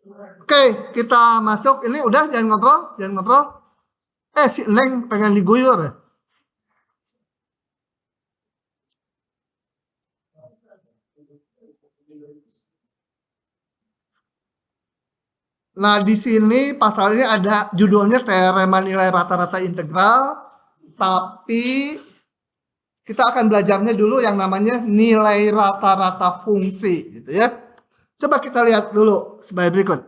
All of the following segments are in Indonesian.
Oke, kita masuk. Ini udah, jangan ngobrol, jangan ngobrol. Si Neng pengen diguyur ya. Nah, di sini pasalnya ada judulnya teorema nilai rata-rata integral, tapi kita akan belajarnya dulu yang namanya nilai rata-rata fungsi, gitu ya. Coba kita lihat dulu sebagai berikut.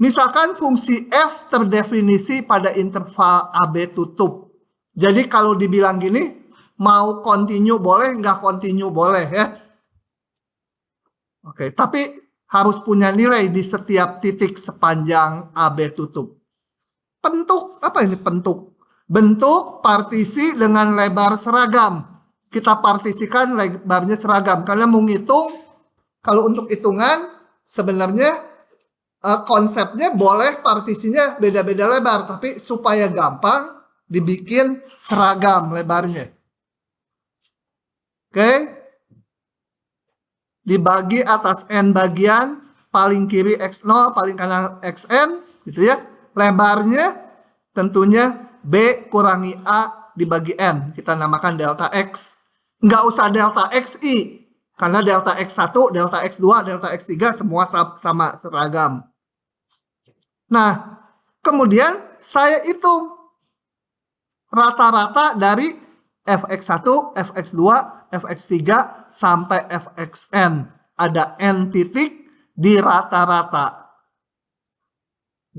Misalkan fungsi f terdefinisi pada interval AB tutup. Jadi kalau dibilang gini, mau continue boleh, nggak continue boleh ya. Oke, tapi harus punya nilai di setiap titik sepanjang AB tutup. Bentuk, apa ini bentuk? Bentuk partisi dengan lebar seragam. Kita partisikan lebarnya seragam. Karena mau ngitung, kalau untuk hitungan, sebenarnya konsepnya boleh partisinya beda-beda lebar. Tapi supaya gampang, dibikin seragam lebarnya. Oke? Dibagi atas N bagian, paling kiri X0, paling kanan XN, gitu ya. Lebarnya tentunya B kurangi A dibagi N. Kita namakan delta X. Nggak usah delta XI. Karena delta X1, delta X2, delta X3 semua sama seragam. Nah, kemudian saya hitung rata-rata dari Fx1, Fx2, Fx3 sampai Fxn. Ada N titik di rata-rata.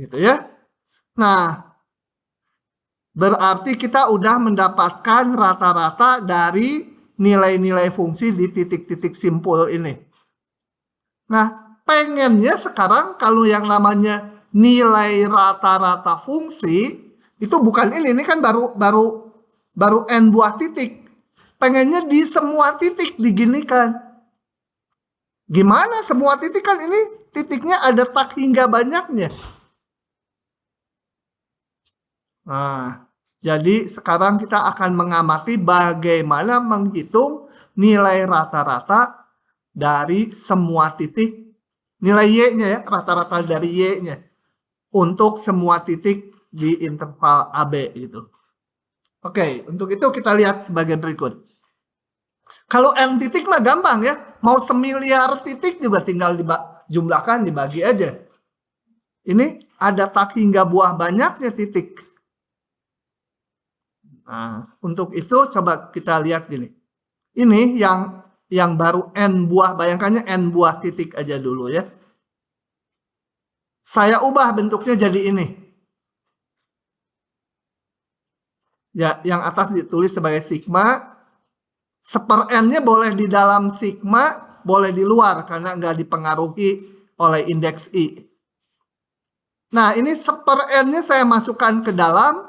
Gitu ya. Nah, berarti kita udah mendapatkan rata-rata dari nilai-nilai fungsi di titik-titik simpul ini. Nah, pengennya sekarang kalau yang namanya nilai rata-rata fungsi itu bukan ini kan baru N buah titik. Pengennya di semua titik diginikan. Gimana semua titik kan ini titiknya ada tak hingga banyaknya. Nah, jadi sekarang kita akan mengamati bagaimana menghitung nilai rata-rata dari semua titik. Nilai Y-nya ya, rata-rata dari Y-nya. Untuk semua titik di interval AB gitu. Oke, untuk itu kita lihat sebagai berikut. Kalau N titik mah gampang ya. Mau semiliar titik juga tinggal jumlahkan, dibagi aja. Ini ada tak hingga buah banyaknya titik. Nah, untuk itu coba kita lihat gini. Ini yang baru N buah, bayangkannya N buah titik aja dulu ya. Saya ubah bentuknya jadi ini. Ya, yang atas ditulis sebagai sigma. Seper N-nya boleh di dalam sigma, boleh di luar karena nggak dipengaruhi oleh indeks I. Nah, ini seper N-nya saya masukkan ke dalam.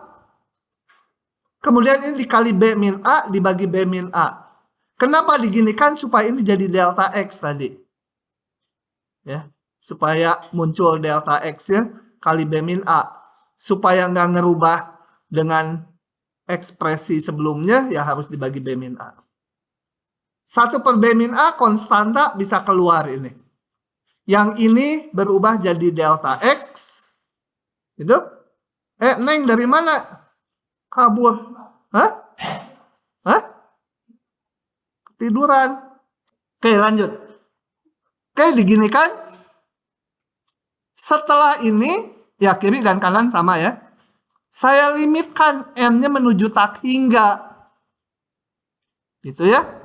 Kemudian ini dikali B min A, dibagi B min A. Kenapa diginikan? Supaya ini jadi delta X tadi. Ya, supaya muncul delta X ya, kali B min A. Supaya nggak ngerubah dengan ekspresi sebelumnya, ya harus dibagi B min A. 1 per B min A konstanta bisa keluar ini. Yang ini berubah jadi delta X. Gitu. Neng dari mana? Kabur. Hah? Tiduran. Oke, lanjut. Oke, diginikan. Setelah ini, ya kiri dan kanan sama ya. Saya limitkan N-nya menuju tak hingga. Gitu ya.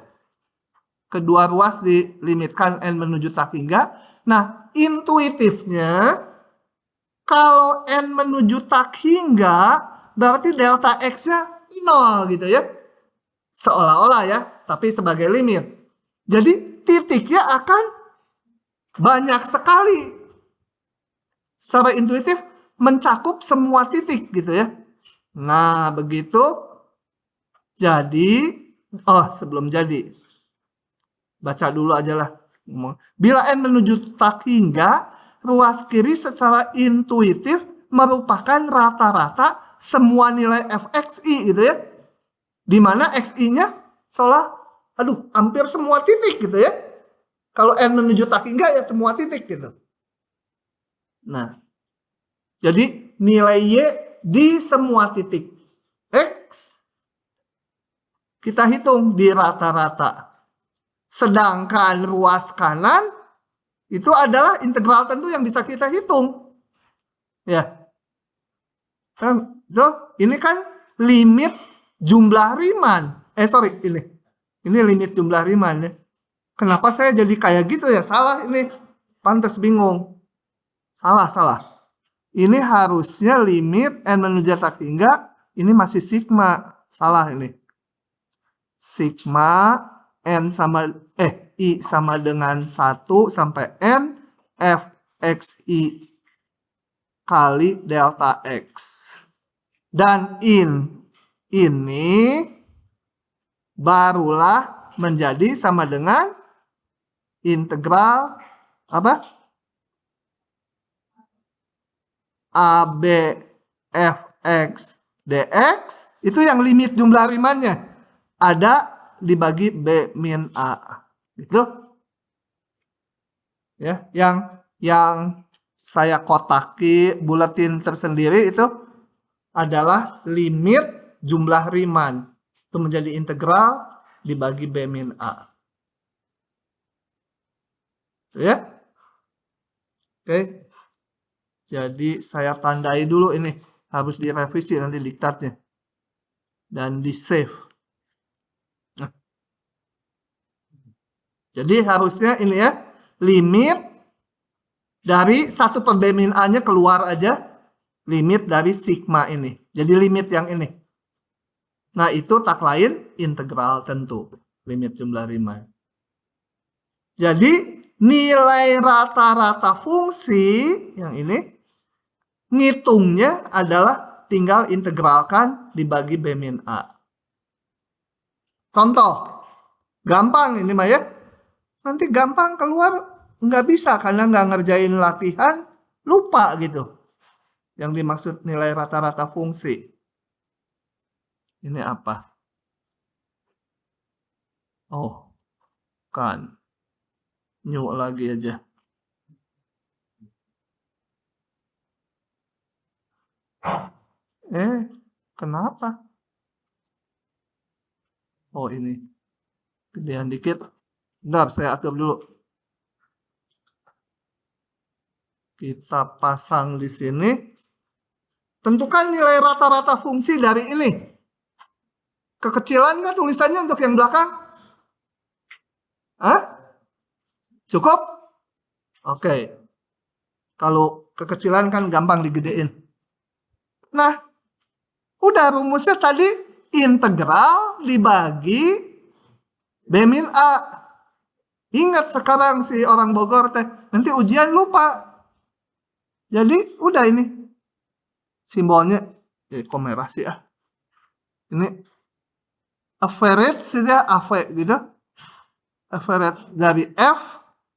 Kedua ruas dilimitkan N menuju tak hingga. Nah, intuitifnya, kalau N menuju tak hingga, berarti delta X-nya 0 gitu ya. Seolah-olah ya, tapi sebagai limit. Jadi titiknya akan banyak sekali. Secara intuitif mencakup semua titik gitu ya. Nah, begitu. Jadi, sebelum jadi. Baca dulu aja lah. Bila N menuju tak hingga, ruas kiri secara intuitif merupakan rata-rata semua nilai Fxi gitu ya. Dimana Xi-nya seolah, hampir semua titik gitu ya. Kalau N menuju tak hingga ya semua titik gitu. Nah, jadi nilai Y di semua titik X kita hitung di rata-rata. Sedangkan ruas kanan itu adalah integral tentu yang bisa kita hitung. Ya. Kan, ini kan limit jumlah Riemann. Ini limit jumlah Riemann ya. Kenapa saya jadi kayak gitu ya? Salah ini. Pantes bingung. Salah. Ini harusnya limit n menuju tak hingga. Ini masih sigma. Salah ini. Sigma n sama I sama dengan 1 sampai n fxi kali delta x. Dan ini barulah menjadi sama dengan integral apa? AB fx dx itu yang limit jumlah Riemann-nya ada dibagi B min A. Gitu. Ya, yang saya kotaki buletin tersendiri itu adalah limit jumlah Riemann. Itu menjadi integral dibagi B min A. Ya. Oke. Jadi saya tandai dulu ini. Harus direvisi nanti diktatnya. Dan di save. Nah. Jadi harusnya ini ya. Limit dari 1 per B min A-nya keluar aja. Limit dari sigma ini. Jadi limit yang ini. Nah itu tak lain integral tentu. Limit jumlah Riemann. Jadi nilai rata-rata fungsi yang ini. Ngitungnya adalah tinggal integralkan dibagi B min A. Contoh. Gampang ini mah ya. Nanti gampang keluar nggak bisa karena nggak ngerjain latihan. Lupa gitu. Yang dimaksud nilai rata-rata fungsi. Ini apa? Oh, kan. New lagi aja. Kenapa? Oh, ini. Gedean dikit. Bentar, saya atur dulu. Kita pasang di sini. Tentukan nilai rata-rata fungsi dari ini. Kekecilan nggak tulisannya untuk yang belakang? Hah? Cukup? Oke. Kalau kekecilan kan gampang digedein. Nah, udah rumusnya tadi integral dibagi B min A. Ingat sekarang si orang Bogor teh, nanti ujian lupa. Jadi udah ini simbolnya kok merah sih ah. Ini average saja AV gitu. Average dari F,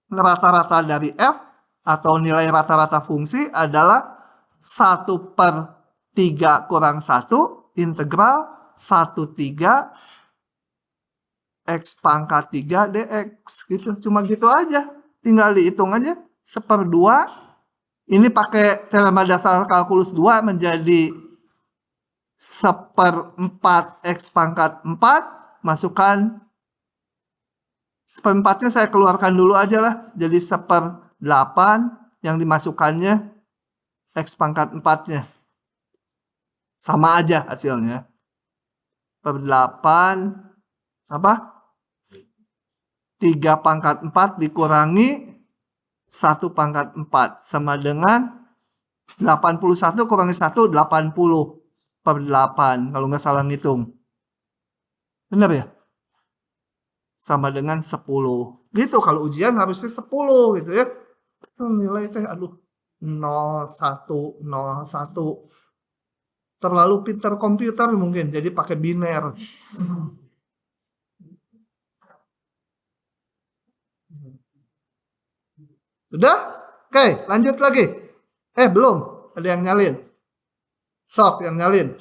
rata-rata dari F atau nilai rata-rata fungsi adalah 1 per 3 kurang 1 integral 1/3 X pangkat 3 dx gitu. Cuma gitu aja. Tinggal dihitung aja. 1/2. Ini pakai teorema dasar kalkulus 2 menjadi 1/4 X pangkat 4. Masukkan 1/4-nya saya keluarkan dulu aja lah. Jadi 1/8 yang dimasukkannya X pangkat 4-nya. Sama aja hasilnya. 1/8 apa? 3 pangkat 4 dikurangi 1 pangkat 4 sama dengan 81 kurangi 1 80/8 kalau nggak salah ngitung. Benar ya? Sama dengan 10. Gitu kalau ujian harusnya 10 gitu ya. Itu nilai teh aduh 01 01. Terlalu pintar komputer mungkin jadi pakai biner. Sudah? Oke, lanjut lagi. Belum. Ada yang nyalin. Sok yang nyalin.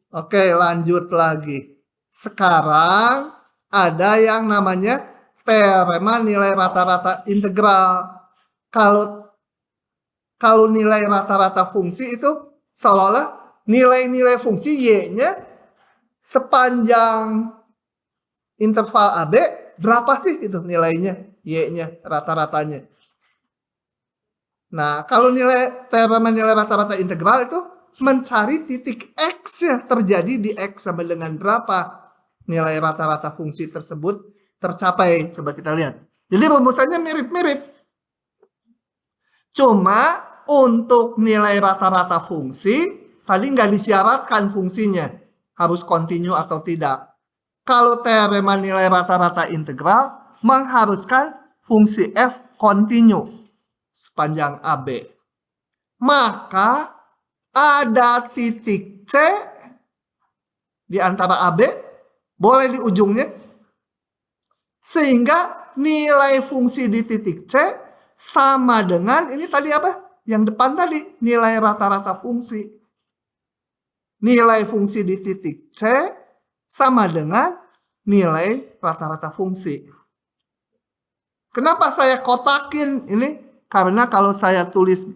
Oke, lanjut lagi. Sekarang ada yang namanya teorema nilai rata-rata integral. Kalau kalau nilai rata-rata fungsi itu seolah-olah nilai-nilai fungsi Y-nya sepanjang interval AB berapa sih itu nilainya Y-nya rata-ratanya. Nah, kalau teorema nilai rata-rata integral itu mencari titik X yang terjadi di X sama dengan berapa nilai rata-rata fungsi tersebut tercapai. Coba kita lihat. Jadi rumusannya mirip-mirip. Cuma untuk nilai rata-rata fungsi, tadi nggak disyaratkan fungsinya harus kontinu atau tidak. Kalau teorema nilai rata-rata integral mengharuskan fungsi f kontinu sepanjang AB. Maka ada titik C di antara AB, boleh di ujungnya. Sehingga nilai fungsi di titik C sama dengan, ini tadi apa? Yang depan tadi, nilai rata-rata fungsi. Nilai fungsi di titik C sama dengan nilai rata-rata fungsi. Kenapa saya kotakin ini? Karena kalau saya tulis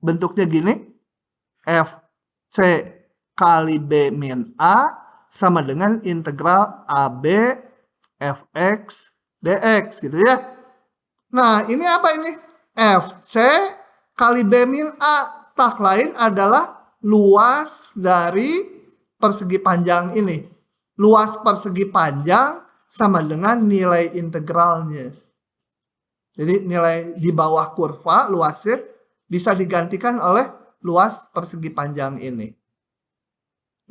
bentuknya gini, FC kali B min A sama dengan integral AB fx dx gitu ya. Nah, ini apa ini? FC kali B min A. Tak lain adalah luas dari persegi panjang ini. Luas persegi panjang sama dengan nilai integralnya. Jadi nilai di bawah kurva luasnya bisa digantikan oleh luas persegi panjang ini.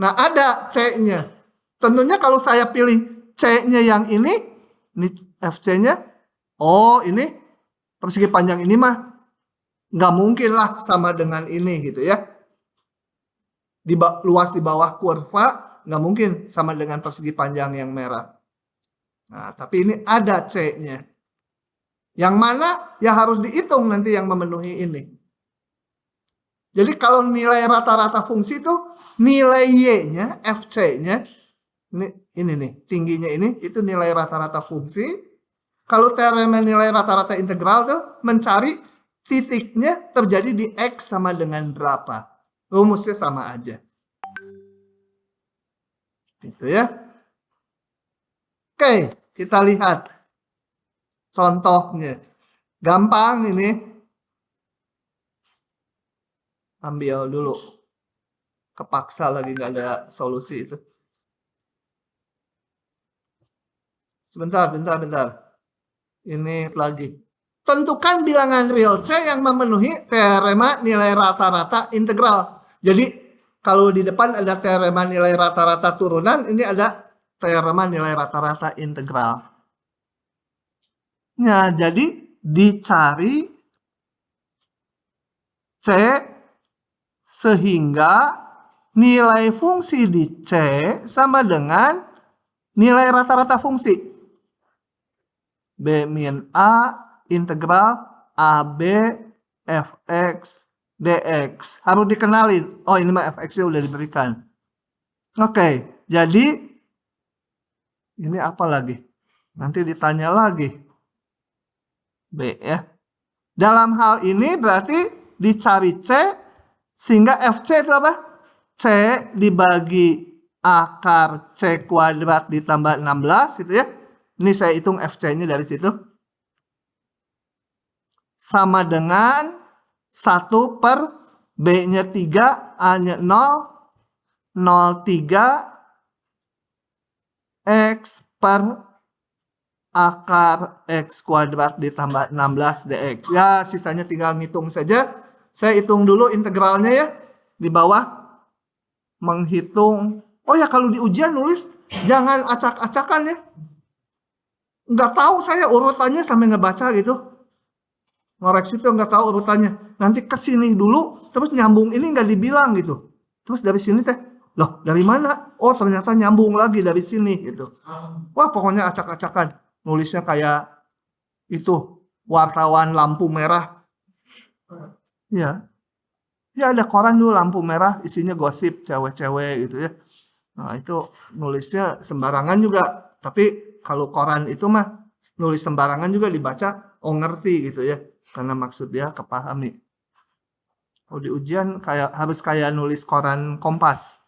Nah, ada C-nya. Tentunya kalau saya pilih C-nya yang ini FC-nya, oh ini persegi panjang ini mah nggak mungkin lah sama dengan ini gitu ya. Luas di bawah kurva nggak mungkin sama dengan persegi panjang yang merah. Nah, tapi ini ada C-nya. Yang mana ya harus dihitung nanti yang memenuhi ini. Jadi kalau nilai rata-rata fungsi itu nilai Y-nya, FC-nya, ini nih, tingginya ini, itu nilai rata-rata fungsi. Kalau teorema nilai rata-rata integral tuh mencari titiknya terjadi di X sama dengan berapa. Rumusnya sama aja. Gitu ya. Oke, kita lihat contohnya. Gampang ini. Ambil dulu. Kepaksa lagi nggak ada solusi itu. Sebentar. Ini lagi. Tentukan bilangan real C yang memenuhi teorema nilai rata-rata integral. Jadi kalau di depan ada teorema nilai rata-rata turunan, ini ada teorema nilai rata-rata integral. Nah, jadi dicari C sehingga nilai fungsi di C sama dengan nilai rata-rata fungsi. B min A integral AB fx dx. Harus dikenalin. Oh, ini mah fx-nya udah diberikan. Oke, jadi ini apa lagi? Nanti ditanya lagi. B ya. Dalam hal ini berarti dicari C sehingga FC itu apa? C dibagi akar C kuadrat ditambah 16 gitu ya. Ini saya hitung FC-nya dari situ. Sama dengan 1 per B-nya 3, A-nya 0, 0,3 X per akar X kuadrat ditambah 16 dx. Ya, sisanya tinggal ngitung saja. Saya hitung dulu integralnya ya. Di bawah. Menghitung. Oh ya, kalau di ujian nulis, jangan acak-acakan ya. Nggak tahu saya urutannya sampai ngebaca gitu. Ngoreksi itu nggak tahu urutannya. Nanti kesini dulu, terus nyambung ini nggak dibilang gitu. Terus dari sini teh, loh dari mana? Oh ternyata nyambung lagi dari sini gitu. Wah pokoknya acak-acakan. Nulisnya kayak itu, wartawan lampu merah. Ya, ya ada koran dulu lampu merah, isinya gosip cewek-cewek gitu ya. Nah itu nulisnya sembarangan juga. Tapi kalau koran itu mah nulis sembarangan juga dibaca, oh ngerti gitu ya. Karena maksud dia kepahami. Oh, di ujian harus kayak nulis koran Kompas.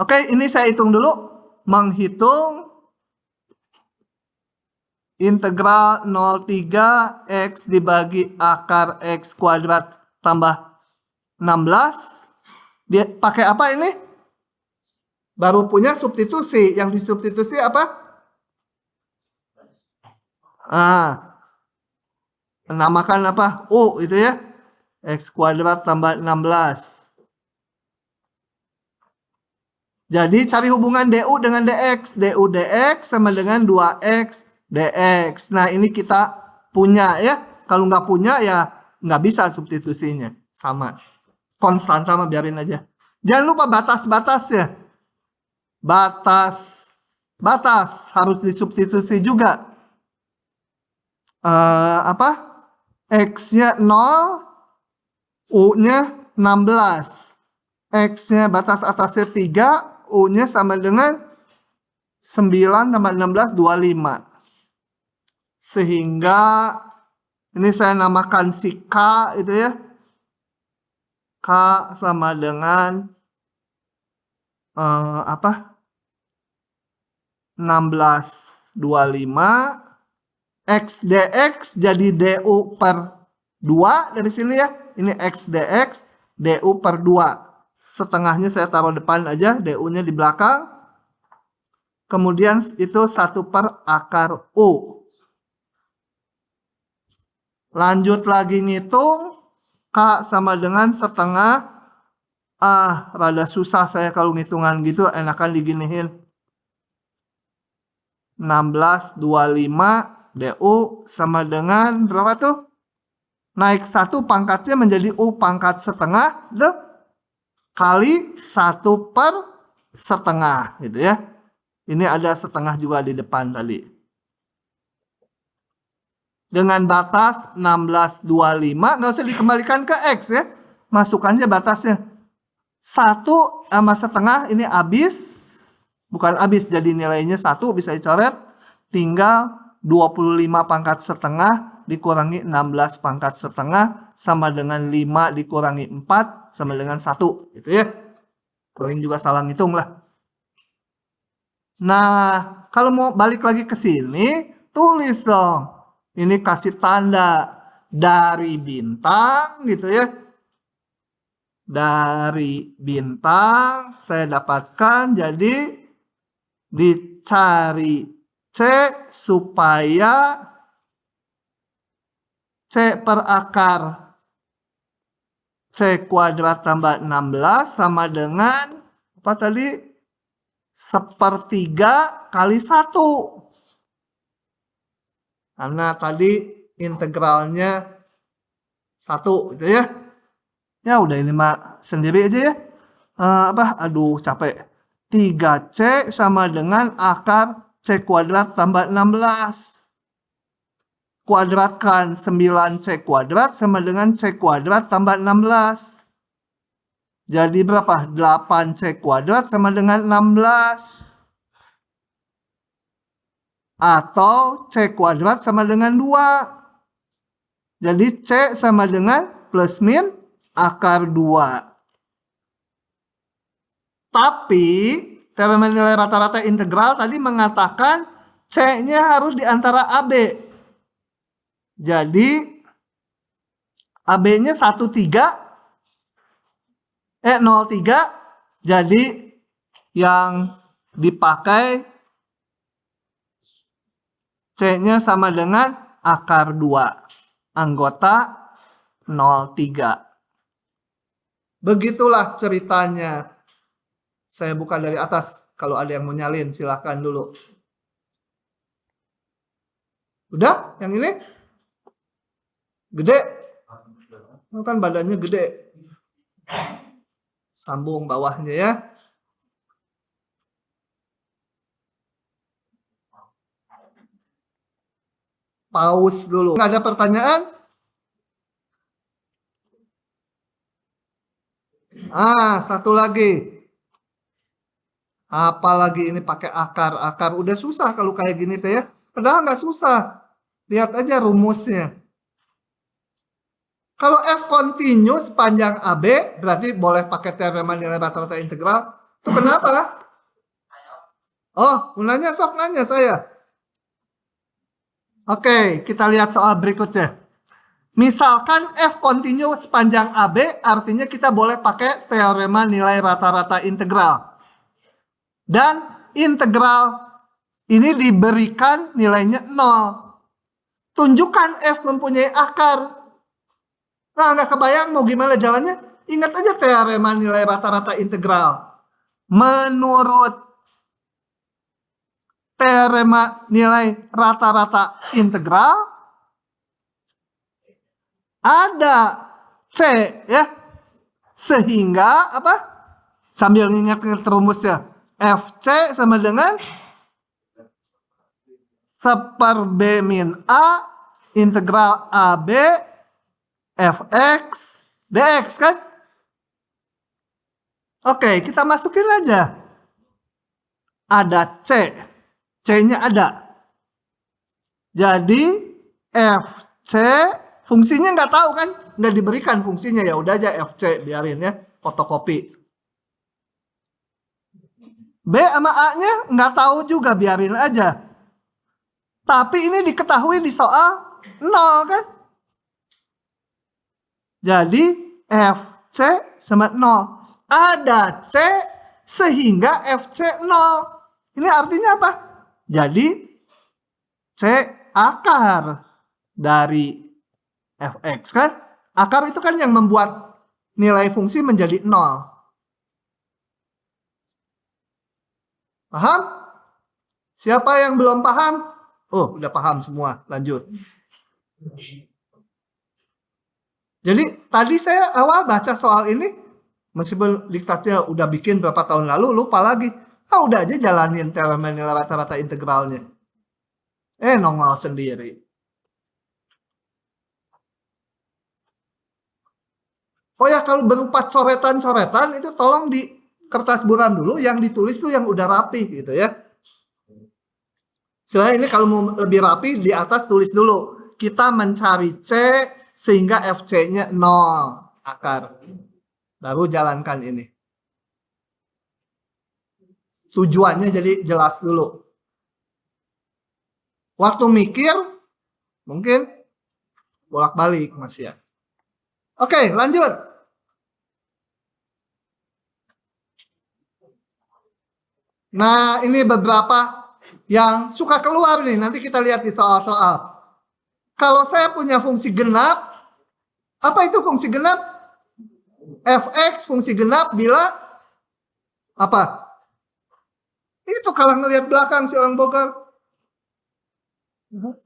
Oke, ini saya hitung dulu. Menghitung integral 03 X dibagi akar X kuadrat tambah 16. Dia pakai apa ini? Baru punya substitusi. Yang disubstitusi apa? Namakan apa? U itu ya. X kuadrat tambah 16. Jadi cari hubungan DU dengan DX. DU DX sama dengan 2X DX. Nah ini kita punya ya. Kalau nggak punya ya nggak bisa substitusinya. Sama. Konstan sama biarin aja. Jangan lupa batas-batas ya. Batas harus disubstitusi juga. X-nya 0, U-nya 16. X-nya batas atasnya 3, U-nya sama dengan 9 tambah 16, 25. Sehingga ini saya namakan si K itu ya. K sama dengan 16, 25. X dx jadi du per 2 dari sini ya. Ini X dx, du per 2. Setengahnya saya taruh depan aja, du-nya di belakang. Kemudian itu 1 per akar U. Lanjut lagi ngitung. K sama dengan setengah. Rada susah saya kalau ngitungan gitu, enakan diginiin. 16, 25 du sama dengan berapa tuh? Naik 1 pangkatnya menjadi U pangkat setengah kali 1 per setengah gitu ya. Ini ada setengah juga di depan tadi. Dengan batas 16, 25 nggak usah dikembalikan ke X ya. Masukannya batasnya. 1 sama setengah ini habis. Bukan habis, jadi nilainya 1 bisa dicoret. Tinggal 25 pangkat setengah dikurangi 16 pangkat setengah sama dengan 5 dikurangi 4 sama dengan 1 gitu ya. Paling juga salah ngitung lah. Nah, kalau mau balik lagi ke sini, tulis dong. Ini kasih tanda dari bintang gitu ya. Dari bintang saya dapatkan, jadi dicari C supaya C per akar C kuadrat tambah 16 sama dengan apa tadi? 1/3 kali 1. Karena tadi integralnya 1 gitu ya. Ya udah ini mah sendiri aja ya. Aduh capek. 3C sama dengan akar C kuadrat tambah 16. Kuadratkan 9C kuadrat sama dengan C kuadrat tambah 16. Jadi berapa? 8C kuadrat sama dengan 16. Atau C kuadrat sama dengan 2. Jadi C sama dengan plus min akar 2. Tapi teorema nilai rata-rata integral tadi mengatakan C-nya harus di antara AB. Jadi AB-nya 0,3. Jadi yang dipakai C-nya sama dengan akar 2. Anggota 0,3. Begitulah ceritanya. Saya buka dari atas. Kalau ada yang mau nyalin silahkan dulu. Udah? Yang ini? Gede? Kan badannya gede. Sambung bawahnya ya. Pause dulu. Nggak ada pertanyaan? Satu lagi. Apalagi ini pakai akar. Udah susah kalau kayak gini tuh ya. Padahal nggak susah. Lihat aja rumusnya. Kalau F continue sepanjang AB, berarti boleh pakai teorema nilai rata-rata integral. Itu kenapa? Oh, nanya sok nanya saya. Oke, kita lihat soal berikutnya. Misalkan F continue sepanjang AB, artinya kita boleh pakai teorema nilai rata-rata integral. Dan integral ini diberikan nilainya 0. Tunjukkan F mempunyai akar. Nah, nggak kebayang mau gimana jalannya? Ingat aja teorema nilai rata-rata integral. Menurut teorema nilai rata-rata integral, ada C, ya. Sehingga apa? Sambil ingat rumusnya. FC sama dengan seper-B min A integral AB fx dx kan? Oke, kita masukin aja. Ada C. C-nya ada. Jadi FC fungsinya nggak tahu kan? Nggak diberikan fungsinya, ya udah aja FC biarin ya, fotokopi. B sama A-nya nggak tahu juga, biarin aja. Tapi ini diketahui di soal 0 kan? Jadi FC sama 0. Ada C sehingga FC 0. Ini artinya apa? Jadi C akar dari fx kan? Akar itu kan yang membuat nilai fungsi menjadi 0. Paham? Siapa yang belum paham? Oh, udah paham semua. Lanjut. Jadi tadi saya awal baca soal ini, meskipun diktatnya udah bikin berapa tahun lalu, lupa lagi. Udah aja jalanin teorema nilai rata-rata integralnya. Nongol sendiri. Oh ya, kalau berupa coretan-coretan itu tolong di kertas buram dulu, yang ditulis tuh yang udah rapi gitu ya. Sebenarnya ini kalau mau lebih rapi, di atas tulis dulu. Kita mencari C sehingga FC-nya 0 akar. Baru jalankan ini. Tujuannya jadi jelas dulu. Waktu mikir, mungkin bolak-balik masih ya. Oke, lanjut. Nah, ini beberapa yang suka keluar nih. Nanti kita lihat di soal-soal. Kalau saya punya fungsi genap, apa itu fungsi genap? Fx fungsi genap bila apa? Itu kalau ngelihat belakang si orang bokar.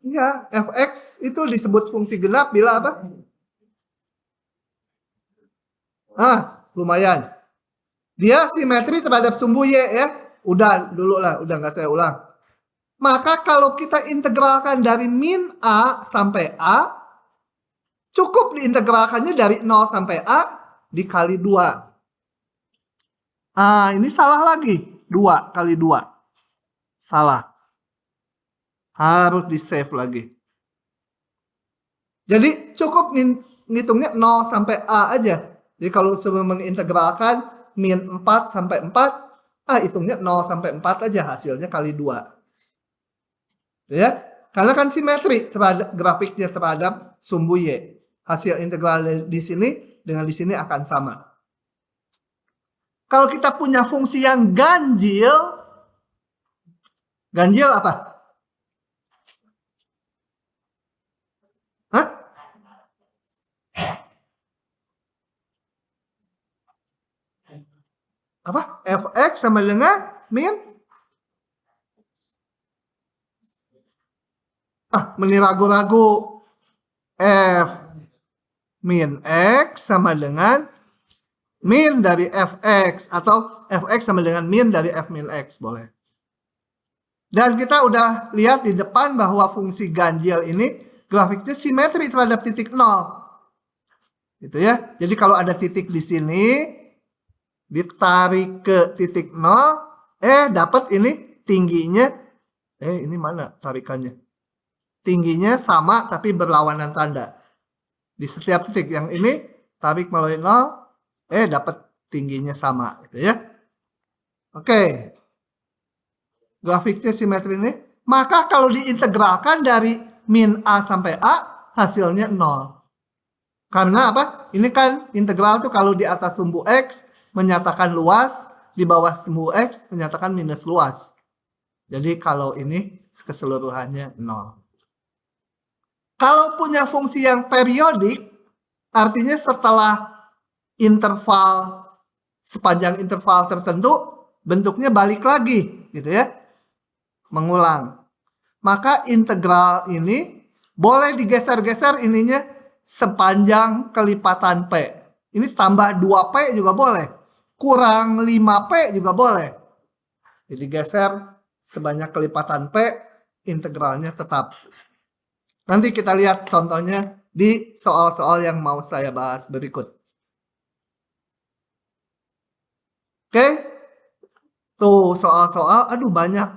Ya, fx itu disebut fungsi genap bila apa? Lumayan. Dia simetri terhadap sumbu y ya. Udah dulu lah, udah nggak saya ulang. Maka kalau kita integralkan dari min A sampai A, cukup diintegralkannya dari 0 sampai A dikali 2. Ini salah lagi. 2 kali 2. Salah. Harus di save lagi. Jadi cukup ngitungnya 0 sampai A aja. Jadi kalau sebelum mengintegralkan min 4 sampai 4, hitungnya 0 sampai 4 aja, hasilnya kali 2. Ya, karena kan simetri terhadap grafiknya terhadap sumbu y. Hasil integral di sini dengan di sini akan sama. Kalau kita punya fungsi yang ganjil apa? Apa? Fx sama dengan min meniragu-ragu. F min x sama dengan min dari fx, atau fx sama dengan min dari f min x, boleh. Dan kita udah lihat di depan bahwa fungsi ganjil ini grafiknya simetri terhadap titik 0. Gitu ya. Jadi kalau ada titik di sini, ditarik ke titik 0, dapat ini tingginya. Ini mana tarikannya? Tingginya sama tapi berlawanan tanda. Di setiap titik. Yang ini tarik melalui 0, dapat tingginya sama. Gitu ya. Oke. Grafiknya simetri ini. Maka kalau diintegralkan dari min A sampai A, hasilnya 0. Karena apa? Ini kan integral tuh kalau di atas sumbu X menyatakan luas, di bawah sumbu X menyatakan minus luas. Jadi kalau ini keseluruhannya 0. Kalau punya fungsi yang periodik, artinya setelah interval, sepanjang interval tertentu, bentuknya balik lagi, gitu ya. Mengulang. Maka integral ini boleh digeser-geser ininya sepanjang kelipatan P. Ini tambah 2P juga boleh. Kurang 5P juga boleh. Jadi geser sebanyak kelipatan P, integralnya tetap. Nanti kita lihat contohnya di soal-soal yang mau saya bahas berikut. Oke? Tuh soal-soal, aduh banyak.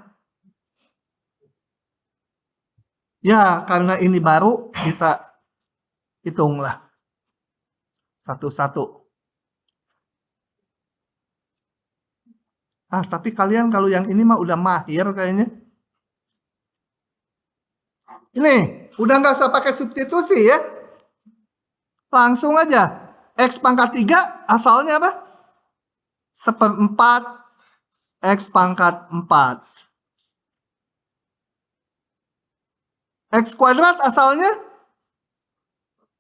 Ya, karena ini baru, kita hitunglah satu-satu. Tapi kalian kalau yang ini mah udah mahir kayaknya. Ini, udah nggak usah pakai substitusi ya. Langsung aja. X pangkat 3 asalnya apa? 1/4 X pangkat 4. X kuadrat asalnya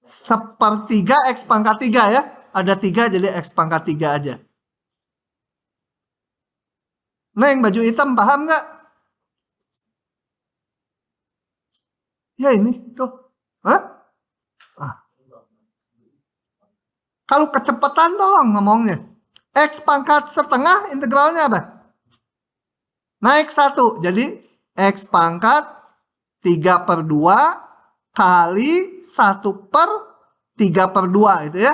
1/3 X pangkat 3 ya. Ada 3 jadi X pangkat 3 aja. Neng, baju hitam paham nggak? Ya ini tuh. Hah? Kalau kecepatan tolong ngomongnya. X pangkat setengah integralnya apa? Naik 1. Jadi X pangkat 3/2 kali 1/3/2 itu ya.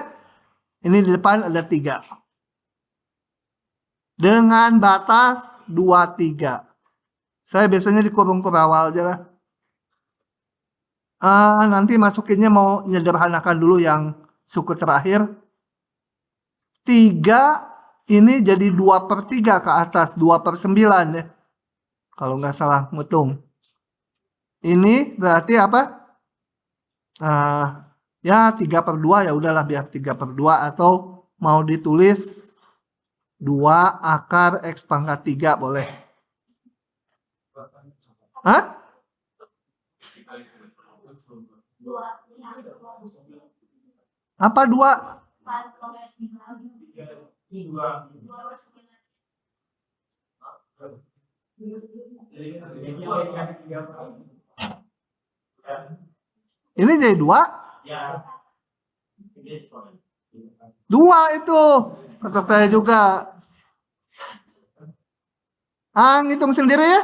Ini di depan ada 3. Dengan batas 23. Saya biasanya dikurung awal aja lah. Nanti masukinnya mau menyederhanakan dulu yang suku terakhir. 3 ini jadi 2/3 ke atas. 2/9 ya. Kalau nggak salah ngitung. Ini berarti apa? Ya 3/2 ya udahlah biar 3/2 atau mau ditulis 2 akar X pangkat 3 boleh. Hah? Apa 2? Ini jadi 2? 2 itu. Kata saya juga. Ngitung sendiri ya.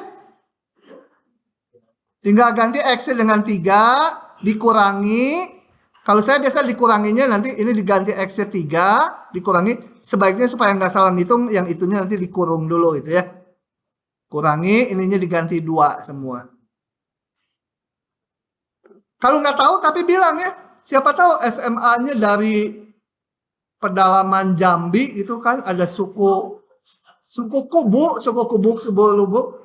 Tinggal ganti X dengan 3, dikurangi. Kalau saya biasa dikuranginya nanti ini diganti X-nya 3, dikurangi. Sebaiknya supaya nggak salah ngitung, yang itunya nanti dikurung dulu itu ya. Kurangi, ininya diganti 2 semua. Kalau nggak tahu tapi bilang ya. Siapa tahu SMA-nya dari pedalaman Jambi itu kan ada suku Lubu,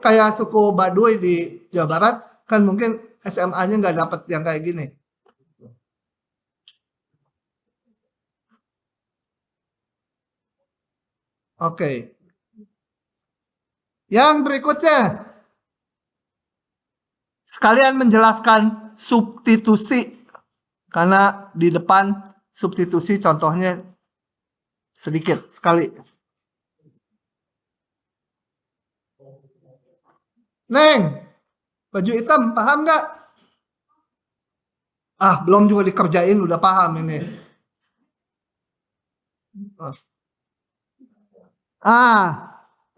kayak suku Baduy di Jawa Barat, kan mungkin SMA-nya nggak dapat yang kayak gini. Oke. Yang berikutnya, sekalian menjelaskan substitusi, karena di depan substitusi contohnya sedikit sekali. Neng, baju hitam paham nggak? Belum juga dikerjain udah paham ini.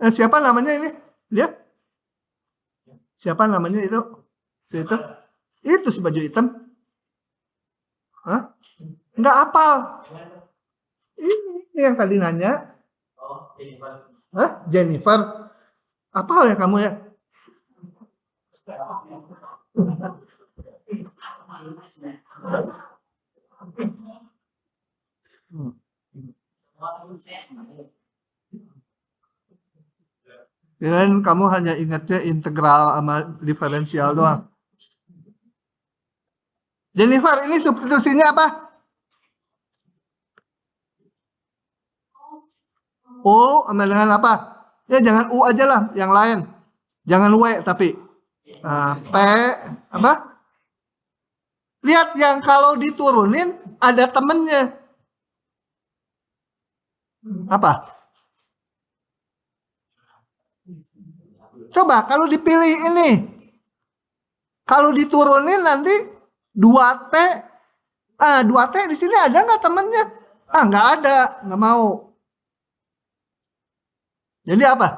Siapa namanya ini? Dia? Siapa namanya itu? Itu si baju hitam. Nggak hafal. Ini yang tadi nanya. Jennifer. Hafal ya kamu ya? Dan kamu hanya ingatnya integral sama diferensial doang. Jennifer, ini substitusinya apa? U sama dengan apa? Ya jangan U aja lah, yang lain. Jangan W tapi. P apa? Lihat yang kalau diturunin ada temennya. Apa? Coba kalau dipilih ini. Kalau diturunin nanti 2T. 2T di sini ada nggak temennya? Nggak ada, nggak mau. Jadi apa?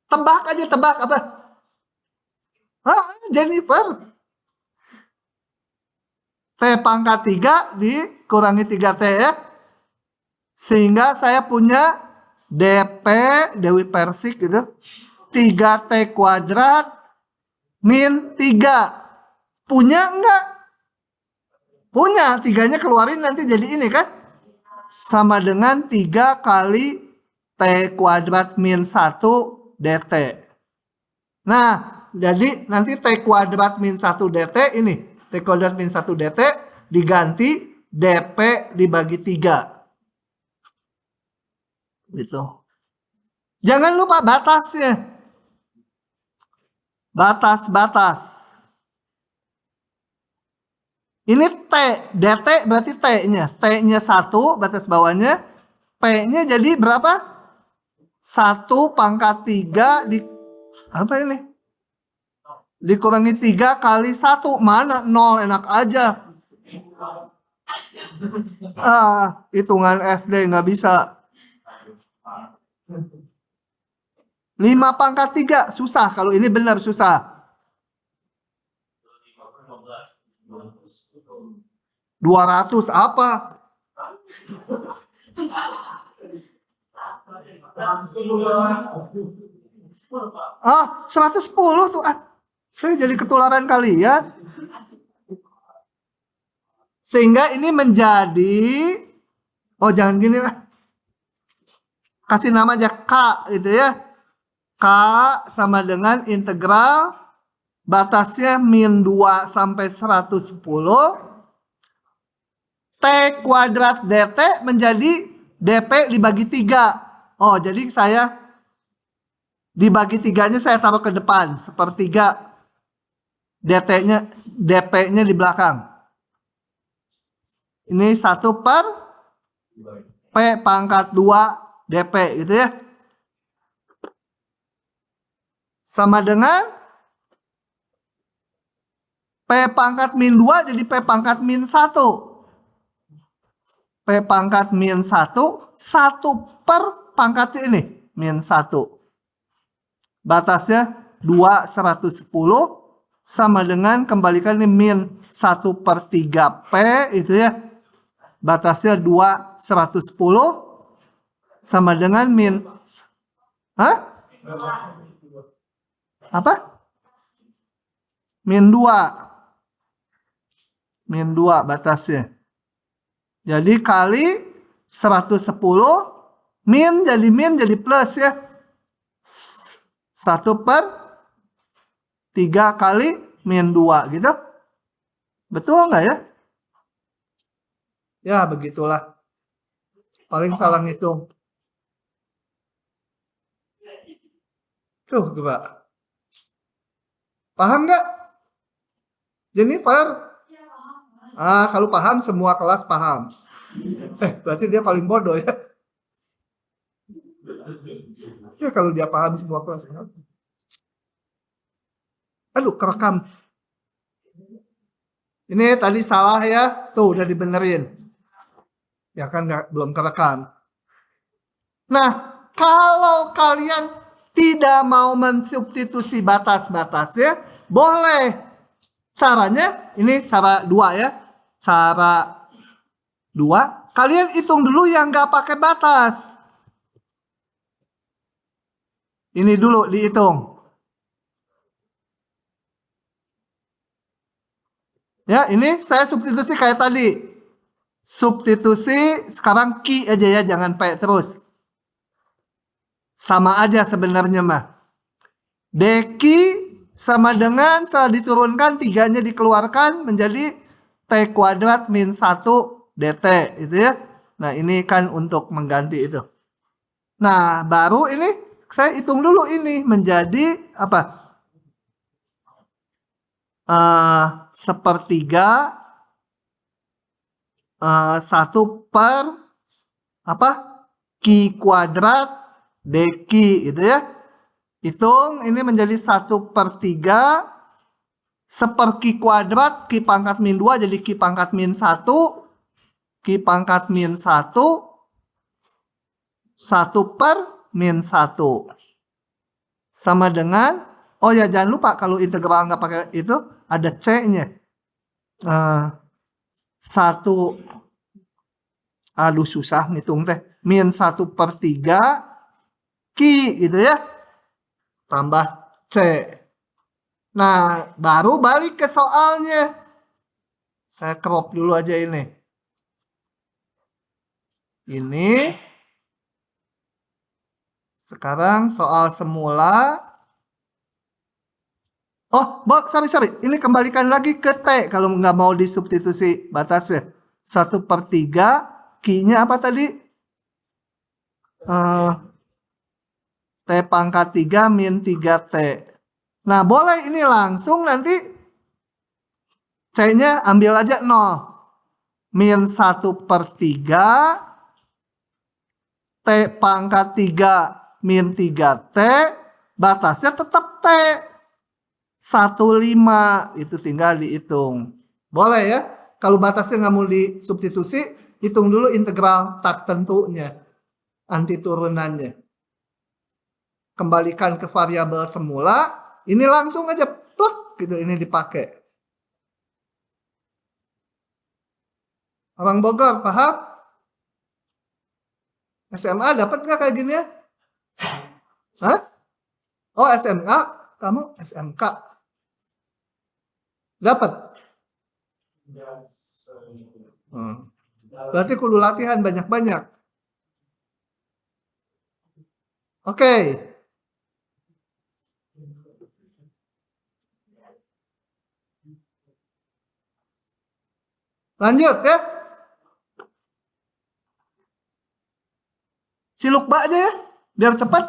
Tebak aja, tebak apa? Jennifer. T pangkat 3 dikurangi 3T ya. Sehingga saya punya DP, Dewi Persik gitu. 3T kuadrat min 3. Punya enggak? Punya. 3-nya keluarin nanti jadi ini kan? Sama dengan 3 kali T kuadrat min 1 DT. Nah, jadi nanti T kuadrat min 1 DT ini. T kuadrat min 1 DT diganti DP dibagi 3. Gitu. Jangan lupa batasnya. Batas. Ini T. DT berarti T-nya. T-nya 1, batas bawahnya. P-nya jadi berapa? 1 pangkat 3 di apa ini? Dikurangi 3 kali 1. Mana? 0, enak aja. Hitungan SD nggak bisa. 5 pangkat 3. Susah. Kalau ini benar susah. 200 apa? 110 tuh. Saya jadi ketularan kalian. Sehingga ini menjadi, jangan gini lah. Kasih nama aja K gitu ya. K sama dengan integral batasnya min 2 sampai 110. T kuadrat DT menjadi DP dibagi 3. Jadi saya dibagi 3-nya saya taruh ke depan. Sepertiga DP-nya di belakang. Ini 1 per P pangkat 2 DP gitu ya. Sama dengan P pangkat min 2 jadi P pangkat min 1. P pangkat min 1, 1 per pangkat ini, min 1. Batasnya 2, 110, sama dengan, kembalikan ini min 1 per 3P, itu ya. Batasnya 2, 110, sama dengan min, apa? Min 2. Min 2 batasnya. Jadi kali 110 min jadi plus ya. 1 per 3 kali min 2 gitu. Betul nggak ya? Ya begitulah. Paling salah ngitung. Tuh coba. Paham nggak? Jennifer? Kalau paham semua kelas paham. Berarti dia paling bodoh ya. Ya kalau dia paham semua kelas paham. Aduh, kerekam. Ini tadi salah ya. Tuh udah dibenerin. Ya kan belum kerekam. Nah, kalau kalian tidak mau mensubstitusi batas-batasnya, boleh. Caranya, ini cara 2 ya. Cara 2, kalian hitung dulu yang nggak pakai batas. Ini dulu dihitung. Ya, ini saya substitusi kayak tadi. Substitusi sekarang Q aja ya, jangan P terus. Sama aja sebenarnya mah. DQ sama dengan setelah diturunkan 3-nya dikeluarkan menjadi T kuadrat min 1 DT itu ya. Nah ini kan untuk mengganti itu. Nah baru ini saya hitung dulu ini menjadi apa? Sepertiga 1 per apa? Q kuadrat DQ itu ya. Hitung ini menjadi 1/3 seperti kuadrat Q pangkat min 2 jadi Q pangkat min 1 Q pangkat min 1 1/min 1 sama dengan, oh ya jangan lupa kalau integral nggak pakai itu ada C-nya 1, aduh susah ngitung teh, min 1/3 Q gitu ya tambah C. Nah, baru balik ke soalnya. Saya crop dulu aja ini. Ini. Sekarang soal semula. Oh, sorry. Ini kembalikan lagi ke T. Kalau nggak mau disubstitusi batasnya. 1/3. Q-nya apa tadi? T pangkat 3 min 3T. Nah, boleh ini langsung nanti C-nya ambil aja 0. Min 1/3 T pangkat 3 min 3T batasnya tetap T 1,5 itu tinggal dihitung. Boleh ya? Kalau batasnya nggak mau disubstitusi, hitung dulu integral tak tentunya, anti turunannya. Kembalikan ke variabel semula, ini langsung aja plek gitu ini dipakai. Orang Bogor paham? SMA dapat nggak kayak gini ya? Hah? Oh SMA, kamu SMK dapat? Berarti kudu latihan banyak-banyak. Oke. Lanjut ya. Ciluk bak aja ya, biar cepat.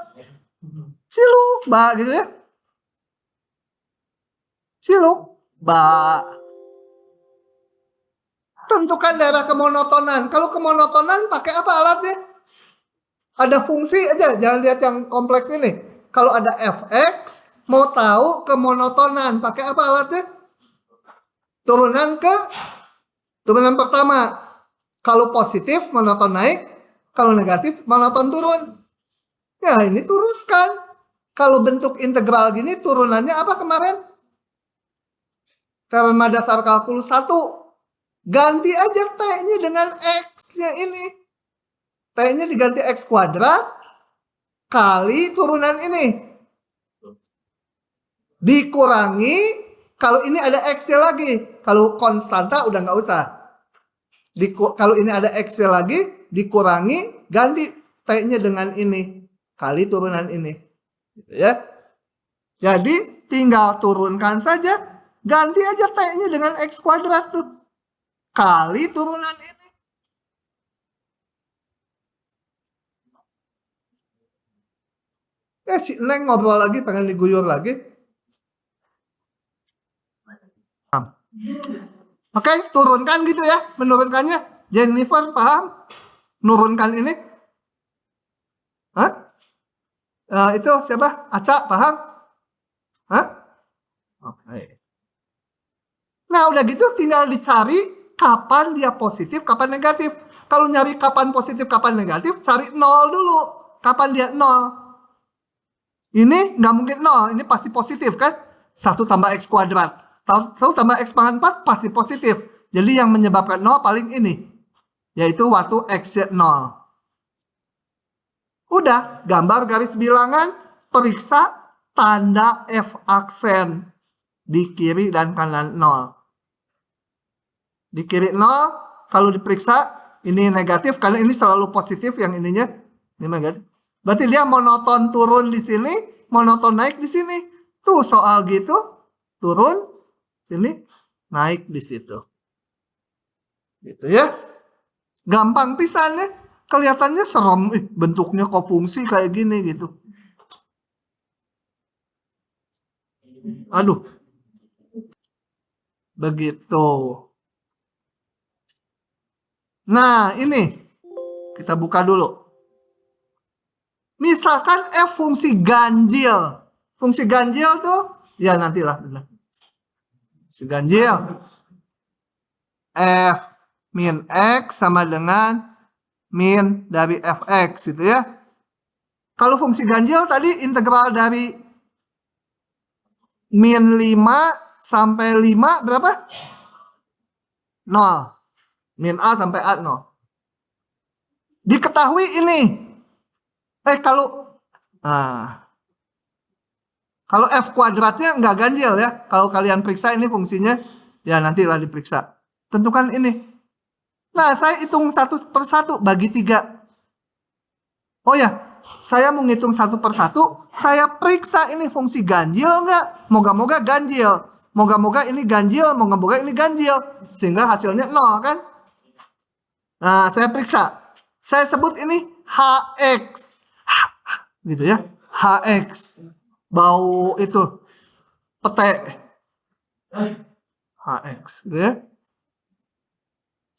Ciluk bak gitu ya. Ciluk bak. Tentukan daerah kemonotonan. Kalau kemonotonan pakai apa alatnya? Ada fungsi aja, jangan lihat yang kompleks ini. Kalau ada fx, mau tahu kemonotonan, pakai apa alatnya? Turunan pertama. Kalau positif, monoton naik. Kalau negatif, monoton turun. Ya, ini turunkan. Kalau bentuk integral gini, turunannya apa kemarin? Teorema dasar kalkulus 1. Ganti aja T-nya dengan X-nya ini. T-nya diganti X kuadrat kali turunan ini. Dikurangi, kalau ini ada X-nya lagi. Kalau konstanta udah nggak usah. Kalau ini ada X-nya lagi, dikurangi, ganti T-nya dengan ini. Kali turunan ini. Gitu ya. Jadi tinggal turunkan saja. Ganti aja T-nya dengan X kuadrat tuh. Kali turunan ini. Ya si Neng ngobrol lagi, pengen diguyur lagi. Oke, turunkan gitu ya, menurunkannya. Jennifer paham? Nurunkan ini. Hah? Itu siapa? Aca paham? Hah? Oke. Nah udah gitu tinggal dicari kapan dia positif, kapan negatif. Kalau nyari kapan positif, kapan negatif, cari 0 dulu. Kapan dia 0? Ini nggak mungkin 0, ini pasti positif kan? 1 tambah X kuadrat. 1 tambah X pangkat 4 pasti positif. Jadi yang menyebabkan 0 paling ini. Yaitu waktu X-nya 0. Udah, gambar garis bilangan, periksa tanda F aksen. Di kiri dan kanan 0. Di kiri 0, kalau diperiksa ini negatif karena ini selalu positif, yang ininya ini negatif. Berarti dia monoton turun di sini, monoton naik di sini. Tuh soal gitu, turun sini, naik di situ. Gitu ya. Gampang pisan ya. Kelihatannya serem, bentuknya kok fungsi kayak gini gitu. Aduh. Begitu. Nah, ini kita buka dulu. Misalkan F fungsi ganjil. Fungsi ganjil tuh, ya nantilah. Fungsi ganjil. F min X sama dengan min dari Fx gitu ya. Kalau fungsi ganjil tadi integral dari min 5 sampai 5 berapa? 0. Min A sampai A 0. Diketahui ini. Kalau F kuadratnya nggak ganjil ya. Kalau kalian periksa ini fungsinya, ya nantilah diperiksa. Tentukan ini. Nah, saya hitung satu per satu bagi 3. Oh ya, saya mau ngitung satu per satu. Saya periksa ini fungsi ganjil nggak? Moga-moga ganjil. Moga-moga ini ganjil, moga-moga ini ganjil. Sehingga hasilnya 0 kan? Nah, saya periksa. Saya sebut ini Hx. Gitu ya. Hx. Bau itu. Pete. Hx. Gitu ya.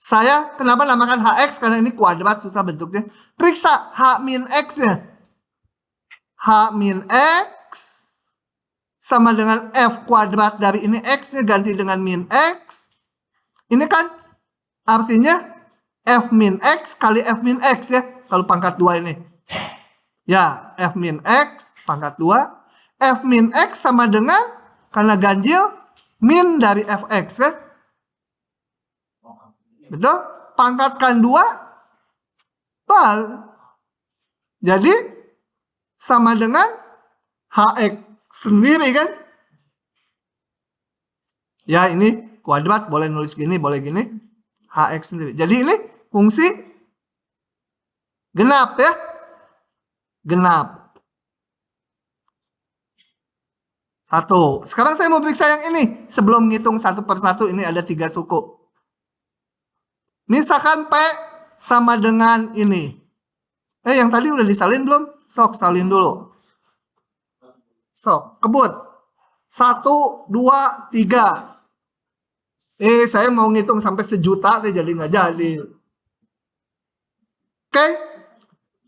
Saya kenapa namakan Hx? Karena ini kuadrat, susah bentuknya. Periksa H min X-nya. H min X sama dengan F kuadrat dari ini X-nya ganti dengan min X. Ini kan artinya F min X kali F min X ya. Kalau pangkat 2 ini. Ya, F min X pangkat 2. F min X sama dengan, karena ganjil, min dari Fx kan. Betul? Pangkatkan 2. Jadi sama dengan Hx sendiri kan. Ya ini kuadrat, boleh nulis gini, boleh gini. Hx sendiri. Jadi ini fungsi genap ya. Genap. 1. Sekarang saya mau periksa yang ini. Sebelum ngitung satu per satu, ini ada 3 suku. Misalkan P sama dengan ini. Yang tadi udah disalin belum? Sok, salin dulu. Sok, kebut. 1, 2, 3. Saya mau ngitung sampai 1.000.000, jadi nggak jadi. Oke.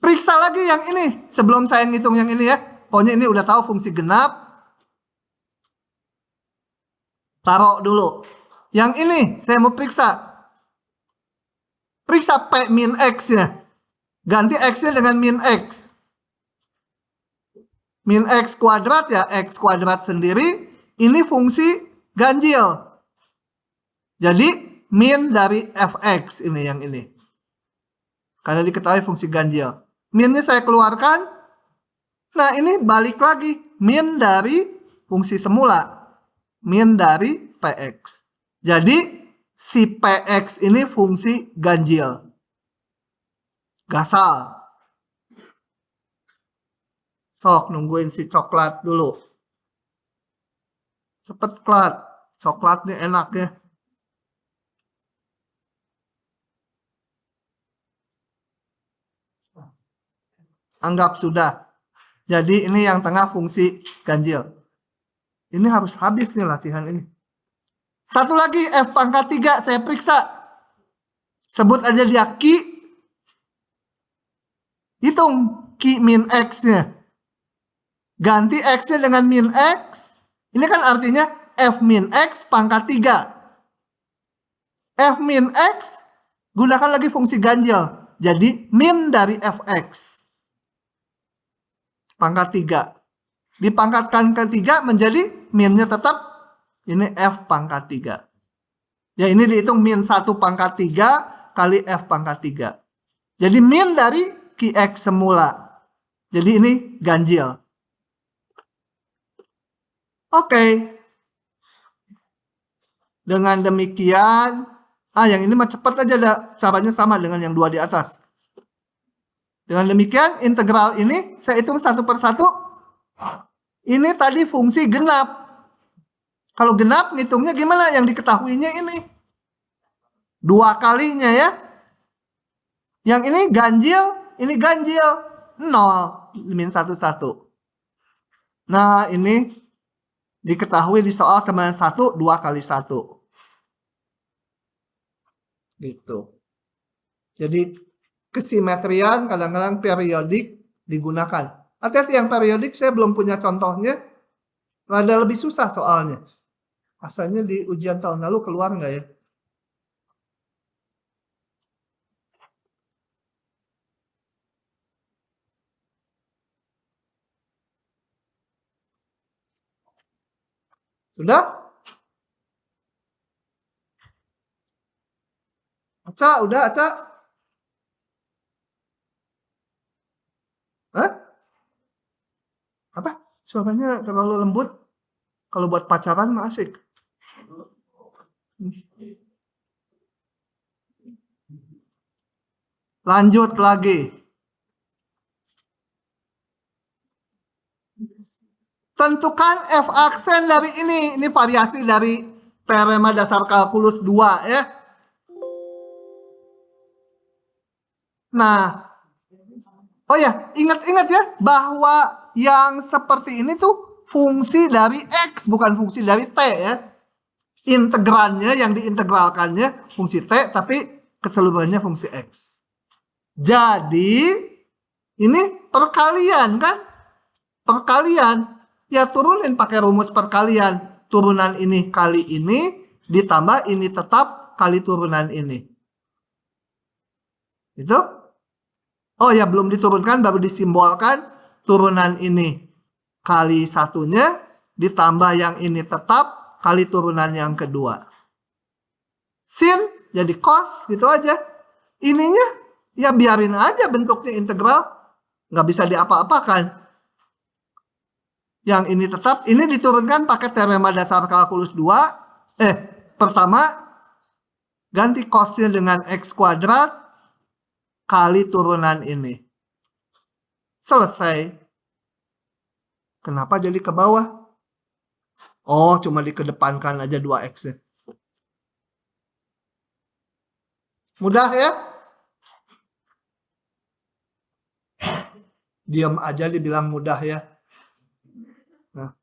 Periksa lagi yang ini. Sebelum saya ngitung yang ini ya. Pokoknya ini udah tahu fungsi genap. Taruh dulu. Yang ini saya mau periksa. Periksa P min X-nya. Ganti X-nya dengan min X. Min X kuadrat ya, X kuadrat sendiri. Ini fungsi ganjil. Jadi, min dari Fx ini yang ini. Karena diketahui fungsi ganjil. Minnya saya keluarkan. Nah, ini balik lagi. Min dari fungsi semula. Min dari Px. Jadi, si Px ini fungsi ganjil. Gasal. Sok, nungguin si coklat dulu. Cepet, Klat. Coklatnya enak ya. Anggap sudah. Jadi ini yang tengah fungsi ganjil. Ini harus habis nih latihan ini. Satu lagi, F pangkat 3 saya periksa. Sebut aja dia Ki. Hitung Ki min X-nya. Ganti X-nya dengan min X. Ini kan artinya F min X pangkat 3. F min X, gunakan lagi fungsi ganjil. Jadi min dari Fx. Pangkat 3. Dipangkatkan ke 3 menjadi minnya tetap ini F pangkat 3. Ya ini dihitung min 1 pangkat 3 kali F pangkat 3. Jadi min dari Qx semula. Jadi ini ganjil. Oke. Dengan demikian Yang ini mah cepat aja, caranya sama dengan yang 2 di atas. Dengan demikian, integral ini saya hitung satu per satu. Ini tadi fungsi genap. Kalau genap, ngitungnya gimana? Yang diketahuinya ini 2 kalinya ya. Yang ini ganjil, 0, min 1, 1. Nah, ini diketahui di soal sama 1, 2 kali 1. Gitu. Jadi kesimetrian kadang-kadang periodik digunakan. Hati-hati yang periodik saya belum punya contohnya. Rada lebih susah soalnya. Asalnya di ujian tahun lalu keluar nggak ya? Sudah? Aca, udah Aca? Hah? Apa? Suaranya terlalu lembut. Kalau buat pacaran mah asik. Lanjut lagi. Tentukan F aksen dari ini. Ini variasi dari teorema dasar kalkulus 2 ya. Nah, oh ya, ingat-ingat ya bahwa yang seperti ini tuh fungsi dari X, bukan fungsi dari T ya. Integrannya yang diintegralkannya fungsi T, tapi keseluruhannya fungsi X. Jadi, ini perkalian kan? Perkalian. Ya turunin pakai rumus perkalian. Turunan ini kali ini, ditambah ini tetap kali turunan ini. Itu? Oh ya, belum diturunkan, baru disimbolkan. Turunan ini kali satunya, ditambah yang ini tetap, kali turunan yang kedua. Sin, jadi cos, gitu aja. Ininya, ya biarin aja bentuknya integral. Nggak bisa diapa-apakan. Yang ini tetap, ini diturunkan pakai teorema dasar kalkulus 2. Pertama, ganti cosnya dengan X kuadrat kali turunan ini. Selesai. Kenapa jadi ke bawah? Oh, cuma dikedepankan aja 2X-nya. Mudah ya? Diam aja dibilang mudah ya. Nah.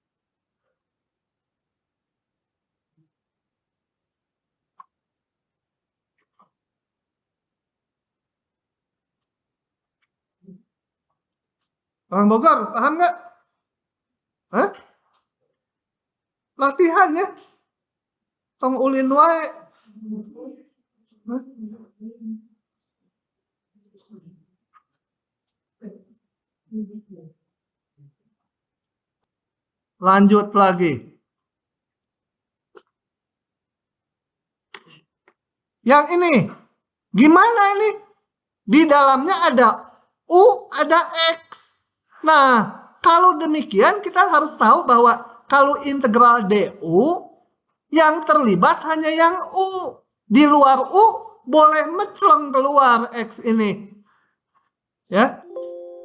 Orang Bogor, paham nggak? Hah? Latihan ya? Tong ulin wae. Hah? Lanjut lagi. Yang ini, gimana ini? Di dalamnya ada U, ada X. Nah, kalau demikian kita harus tahu bahwa kalau integral DU, yang terlibat hanya yang U. Di luar U, boleh mecleng keluar X ini. Ya,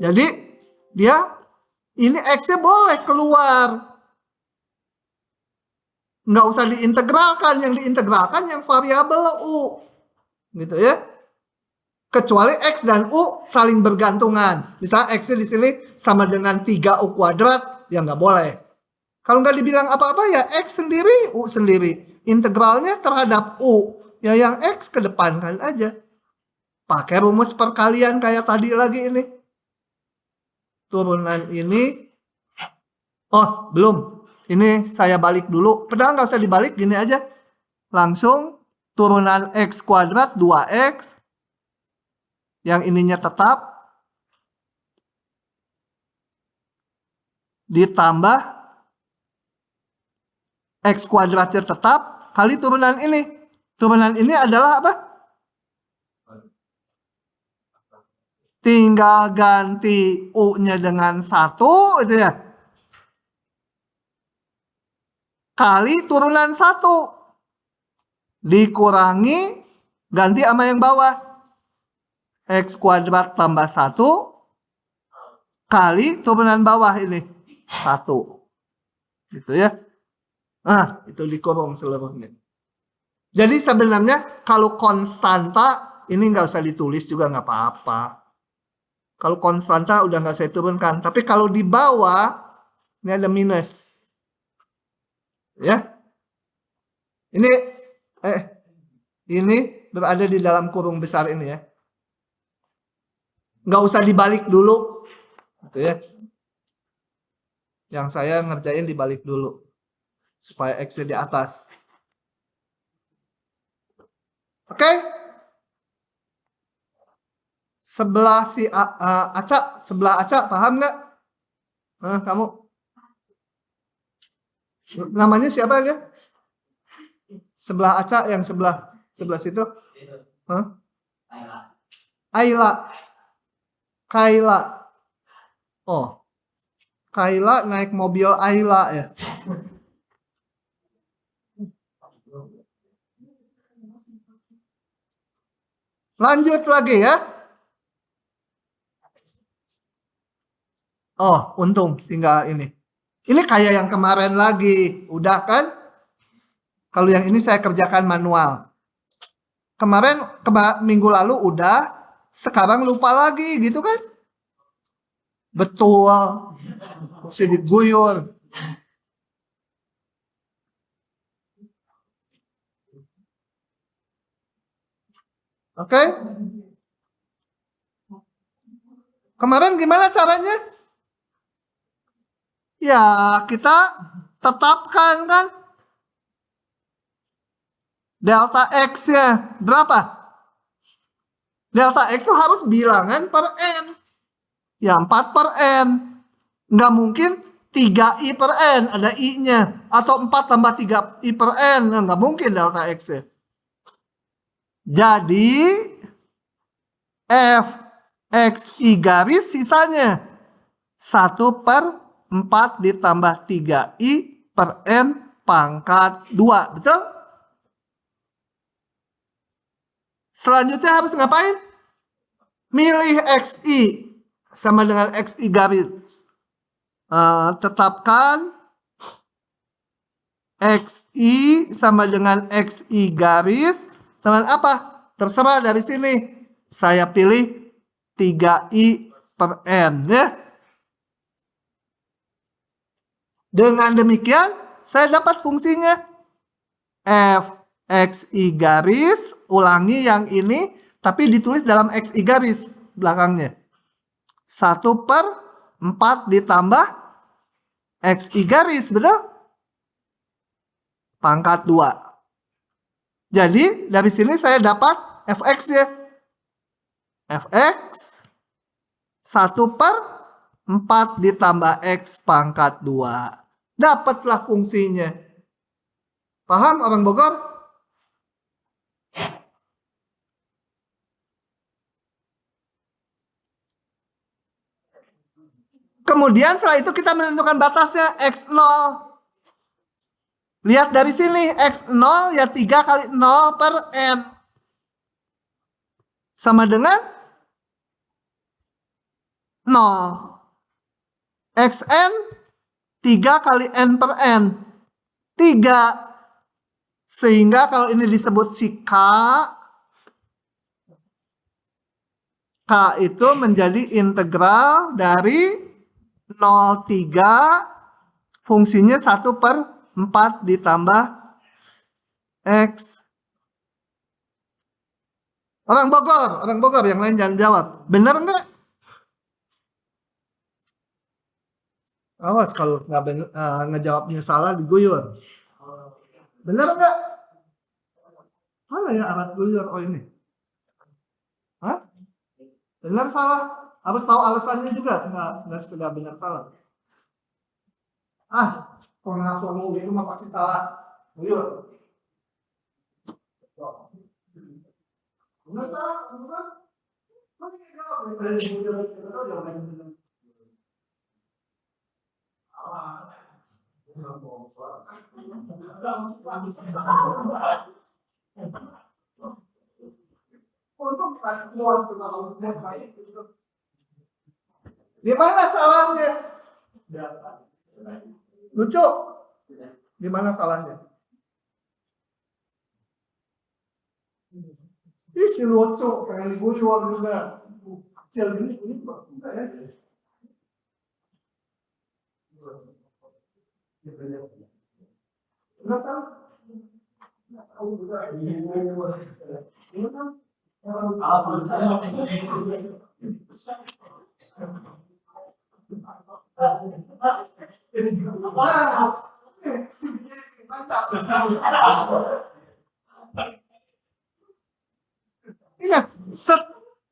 jadi dia, ini X-nya boleh keluar. Nggak usah diintegralkan, yang diintegralkan yang variabel U. Gitu ya. Kecuali X dan U saling bergantungan. Misalnya X-nya di sini sama dengan 3U kuadrat, ya nggak boleh. Kalau nggak dibilang apa-apa ya X sendiri, U sendiri. Integralnya terhadap U. Ya yang X kedepankan aja. Pakai rumus perkalian kayak tadi lagi ini. Turunan ini. Oh, belum. Ini saya balik dulu. Padahal nggak usah dibalik, gini aja. Langsung turunan X kuadrat 2X. Yang ininya tetap. Ditambah X kuadratnya tetap. Kali turunan ini. Turunan ini adalah apa? Tinggal ganti U-nya dengan 1. Itu ya. Kali turunan 1. Dikurangi Ganti sama yang bawah. X kuadrat tambah 1 kali turunan bawah ini. 1. Gitu ya. Nah, itu dikurung seluruhnya. Jadi sebenarnya kalau konstanta ini nggak usah ditulis juga nggak apa-apa. Kalau konstanta udah nggak saya turunkan. Tapi kalau di bawah ini ada minus. Ya. Ini berada di dalam kurung besar ini ya. Nggak usah dibalik dulu. Gitu ya. Yang saya ngerjain dibalik dulu. Supaya X-nya di atas. Oke? Sebelah si Aca, sebelah Aca, paham nggak? Kamu? Namanya siapa ya? Sebelah Aca yang sebelah situ? Ayla. Kayla. Oh. Kayla naik mobil Ayla ya. Lanjut lagi ya. Oh, untung tinggal ini. Ini kayak yang kemarin lagi. Udah kan? Kalau yang ini saya kerjakan manual. Kemarin minggu lalu udah, sekarang lupa lagi gitu kan? Betul. Mesti diguyur. Oke? Kemarin gimana caranya? Ya, kita tetapkan kan? Delta X-nya berapa? Delta X itu harus bilangan per N. Ya, 4 per N. Nggak mungkin 3I per N, ada I-nya. Atau 4 tambah 3I per N. Nggak mungkin delta X-nya. Jadi, F X I garis sisanya 1 per 4 ditambah 3I per N pangkat 2. Betul? Selanjutnya harus ngapain? Milih XI sama dengan XI garis. Tetapkan XI sama dengan XI garis sama apa? Terserah dari sini. Saya pilih 3I per N ya. Dengan demikian saya dapat fungsinya F XI garis, ulangi yang ini tapi ditulis dalam XI garis belakangnya. 1 per 4 ditambah XI garis, betul? Pangkat 2. Jadi dari sini saya dapat Fx ya. Fx 1 per 4 ditambah X pangkat 2. Dapatlah fungsinya. Paham orang Bogor? Kemudian setelah itu kita menentukan batasnya X0. Lihat dari sini, X0 ya 3 kali 0 per N. Sama dengan 0. Xn 3 kali N per N. 3. Sehingga kalau ini disebut si K itu menjadi integral dari 0,3 fungsinya 1 per 4 ditambah X. Orang Bogor yang lain jangan jawab. Benar enggak? Awas kalau ngejawabnya salah diguyur. Benar enggak? Mana ya alat guyur? Oh ini. Hah? Benar salah? Harus tahu alasannya juga. Enggak sekedar benar salah. Kalau ngomong gitu mah pasti salah. Guyur. Benar tak? Benar? Masih jawab. Gimana salahnya? Lucu? Gimana salahnya? Ih, si lucu, pengen diguyur juga. Kecil gini enggak ya? Enggak salah. Ingat,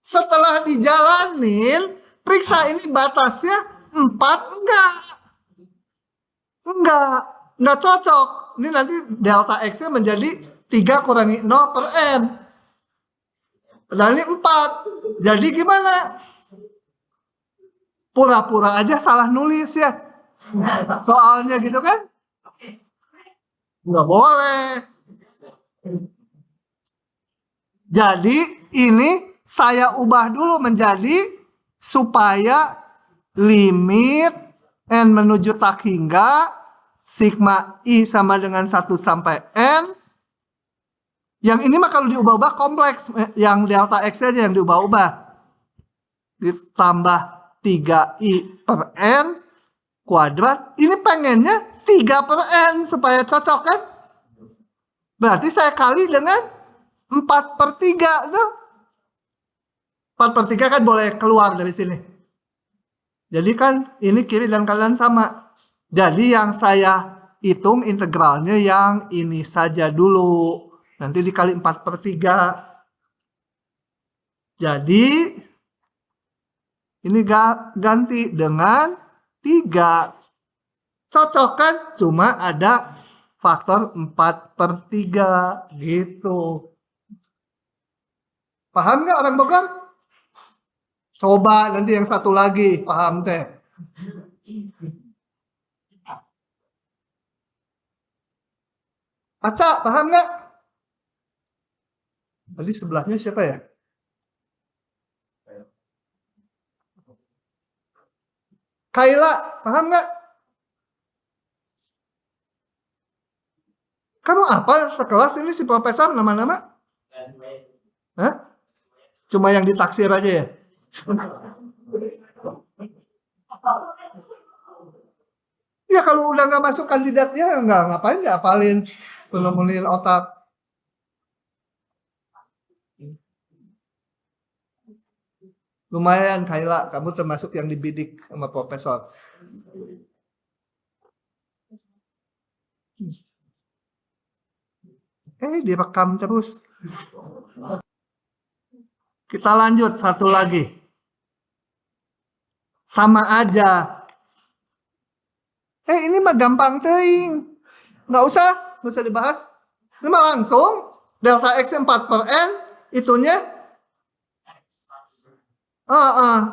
setelah dijalanin, periksa ini batasnya 4 enggak cocok. Ini nanti delta X-nya menjadi 3 kurangi 0 per N. Padahal ini 4. Jadi gimana? Pura-pura aja salah nulis ya. Soalnya gitu kan? Nggak boleh. Jadi ini saya ubah dulu menjadi supaya limit N menuju tak hingga sigma I sama dengan 1 sampai N. Yang ini mah kalau diubah-ubah kompleks. Yang delta X aja yang diubah-ubah. Ditambah 3I per N kuadrat. Ini pengennya 3 per N supaya cocok kan? Berarti saya kali dengan 4 per 3 tuh. 4 per 3 kan boleh keluar dari sini. Jadi kan ini kiri dan kanan sama. Jadi yang saya hitung integralnya yang ini saja dulu. Nanti dikali 4 per 3. Jadi ini ganti dengan 3. Cocok kan? Cuma ada faktor 4 per 3 gitu. Paham nggak orang Bogor? Coba nanti yang satu lagi paham teh. Aca, paham nggak? Tadi sebelahnya siapa ya? Kaila, paham nggak? Kamu apa sekelas ini si profesor nama-nama? Hah? Cuma yang ditaksir aja ya? Ya kalau udah nggak masuk kandidatnya nggak ngapain nggak apalin ngomongin otak. Lumayan Kaila, kamu termasuk yang dibidik sama profesor. Direkam terus. Kita lanjut satu lagi. Sama aja. Ini mah gampang teing. Nggak usah dibahas. Ini mah langsung delta X 4 per N, itunya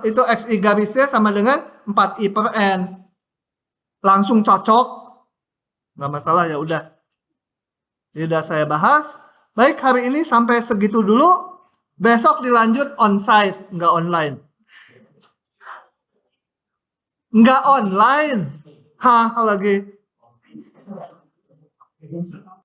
itu XI garisnya sama dengan 4I per N. Langsung cocok. Nggak masalah ya udah. Sudah saya bahas. Baik, hari ini sampai segitu dulu. Besok dilanjut onsite, nggak online. Nggak online. Lagi.